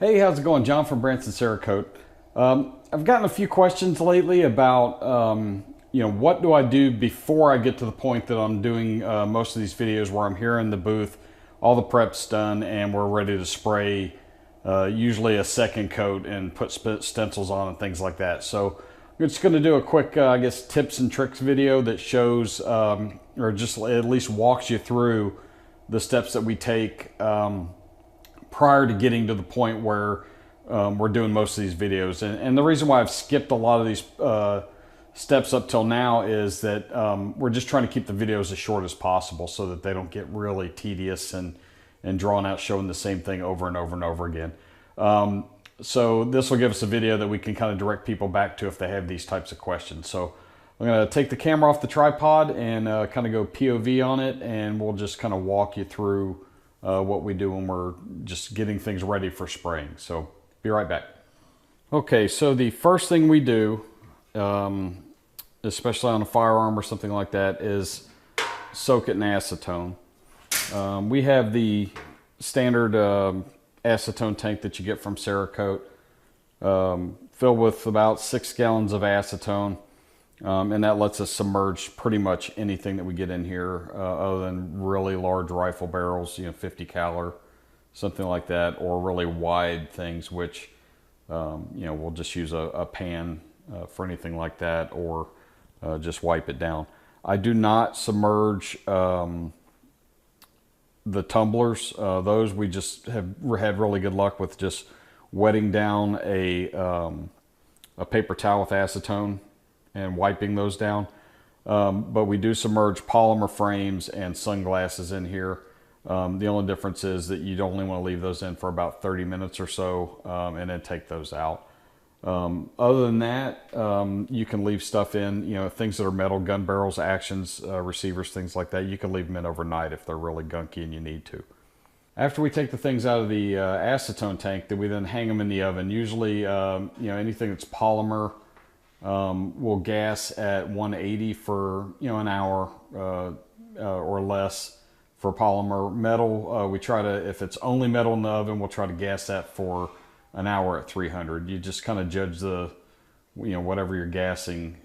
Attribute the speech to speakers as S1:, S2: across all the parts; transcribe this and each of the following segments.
S1: Hey, how's it going? John from Branson, Cerakote. I've gotten a few questions lately about, what do I do before I get to the point that I'm doing most of these videos where I'm here in the booth, all the prep's done, and we're ready to spray usually a second coat and put stencils on and things like that. So I'm just going to do a quick, tips and tricks video that shows, or just at least walks you through the steps that we take prior to getting to the point where we're doing most of these videos. And the reason why I've skipped a lot of these steps up till now is that we're just trying to keep the videos as short as possible so that they don't get really tedious and drawn out, showing the same thing over and over and over again. So this will give us a video that we can kind of direct people back to if they have these types of questions. So I'm going to take the camera off the tripod and kind of go POV on it, and we'll just kind of walk you through what we do when we're just getting things ready for spraying. So be right back. Okay, so the first thing we do, especially on a firearm or something like that, is soak it in acetone. We have the standard acetone tank that you get from Cerakote, filled with about 6 gallons of acetone. And that lets us submerge pretty much anything that we get in here, other than really large rifle barrels, 50 caliber, something like that, or really wide things, which, we'll just use a pan for anything like that, or just wipe it down. I do not submerge the tumblers. Those we just have had really good luck with just wetting down a paper towel with acetone and wiping those down. But we do submerge polymer frames and sunglasses in here. The only difference is that you'd only want to leave those in for about 30 minutes or so, and then take those out. Other than that, you can leave stuff in, things that are metal, gun barrels, actions, receivers, things like that. You can leave them in overnight if they're really gunky and you need to. After we take the things out of the acetone tank, then we then hang them in the oven. Usually, anything that's polymer, we'll gas at 180 for an hour or less. For polymer. Metal, we try to, if it's only metal in the oven, we'll try to gas that for an hour at 300. You just kind of judge the whatever you're gassing,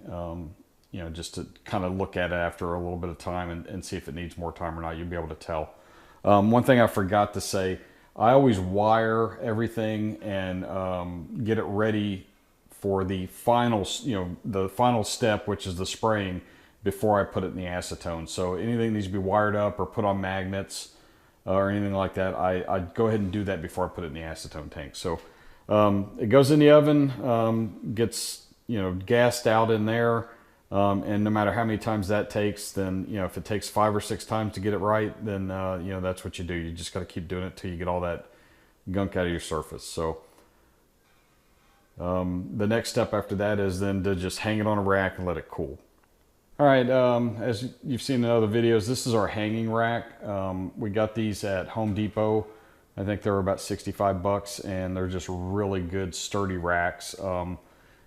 S1: just to kind of look at it after a little bit of time and see if it needs more time or not. You'll be able to tell. One thing I forgot to say, I always wire everything and get it ready for the final, the final step, which is the spraying, before I put it in the acetone. So anything needs to be wired up or put on magnets or anything like that, I go ahead and do that before I put it in the acetone tank. So it goes in the oven, gets gassed out in there, and no matter how many times that takes, then if it takes 5 or 6 times to get it right, then that's what you do. You just got to keep doing it till you get all that gunk out of your surface. So the next step after that is then to just hang it on a rack and let it cool. All right, as you've seen in other videos, this is our hanging rack. We got these at Home Depot. I think they were about 65 bucks, and they're just really good, sturdy racks.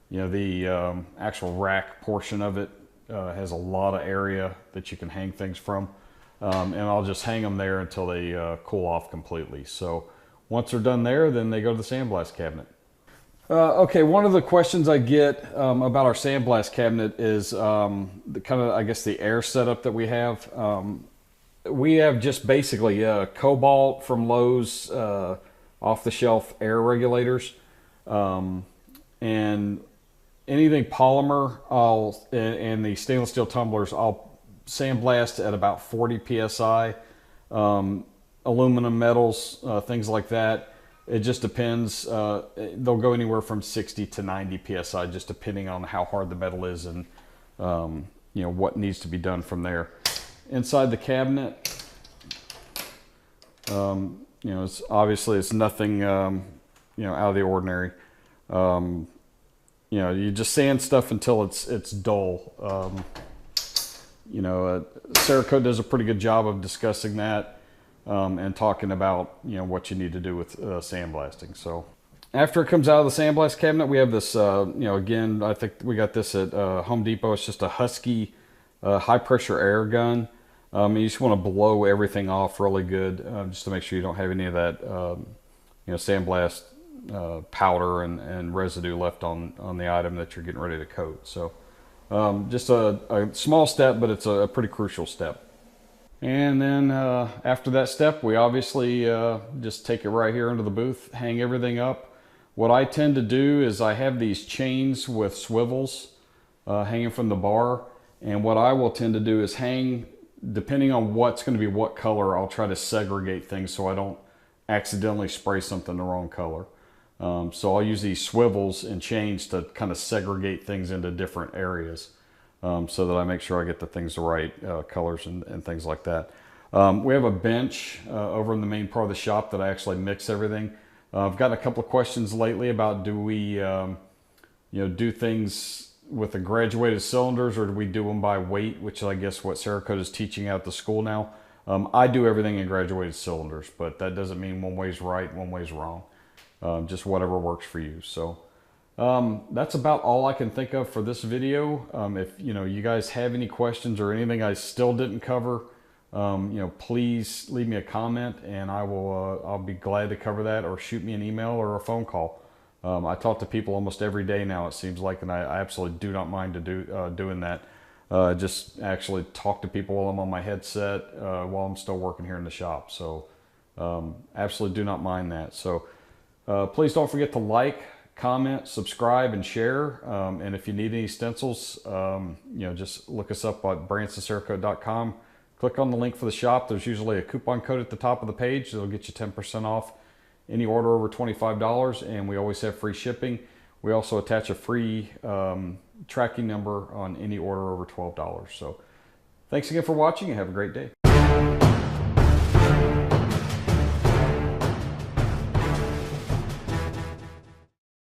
S1: The actual rack portion of it has a lot of area that you can hang things from. And I'll just hang them there until they cool off completely. So once they're done there, then they go to the sandblast cabinet. Okay, one of the questions I get about our sandblast cabinet is the kind of, the air setup that we have. We have just basically Cobalt from Lowe's off-the-shelf air regulators, and anything polymer, and the stainless steel tumblers, I'll sandblast at about 40 psi. Aluminum metals, things like that. It just depends. They'll go anywhere from 60 to 90 psi, just depending on how hard the metal is and what needs to be done from there. Inside the cabinet, it's obviously it's nothing out of the ordinary. You just sand stuff until it's dull. Cerakote does a pretty good job of discussing that. And talking about what you need to do with sandblasting. So after it comes out of the sandblast cabinet, we have this again, I think we got this at Home Depot. It's just a Husky high pressure air gun. You just want to blow everything off really good, just to make sure you don't have any of that sandblast powder and residue left on the item that you're getting ready to coat. So just a small step, but it's a pretty crucial step. And then after that step, we obviously just take it right here into the booth, hang everything up. What I tend to do is I have these chains with swivels hanging from the bar. And what I will tend to do is hang, depending on what's going to be what color, I'll try to segregate things so I don't accidentally spray something the wrong color. So I'll use these swivels and chains to kind of segregate things into different areas. So that I make sure I get the things the right colors and things like that. We have a bench over in the main part of the shop that I actually mix everything. I've gotten a couple of questions lately about do we do things with the graduated cylinders, or do we do them by weight, which I guess what Cerakote is teaching out at the school now. I do everything in graduated cylinders, but that doesn't mean one way's right, one way's wrong. Just whatever works for you. So that's about all I can think of for this video. If you guys have any questions or anything I still didn't cover, please leave me a comment, and I'll be glad to cover that, or shoot me an email or a phone call. I talk to people almost every day now, it seems like, and I absolutely do not mind doing that. Just actually talk to people while I'm on my headset while I'm still working here in the shop. So absolutely do not mind that. So please don't forget to like, comment, subscribe, and share. And if you need any stencils, just look us up at BransonCerakote.com. Click on the link for the shop. There's usually a coupon code at the top of the page that'll get you 10% off any order over $25, and we always have free shipping. We also attach a free tracking number on any order over $12. So thanks again for watching, and have a great day.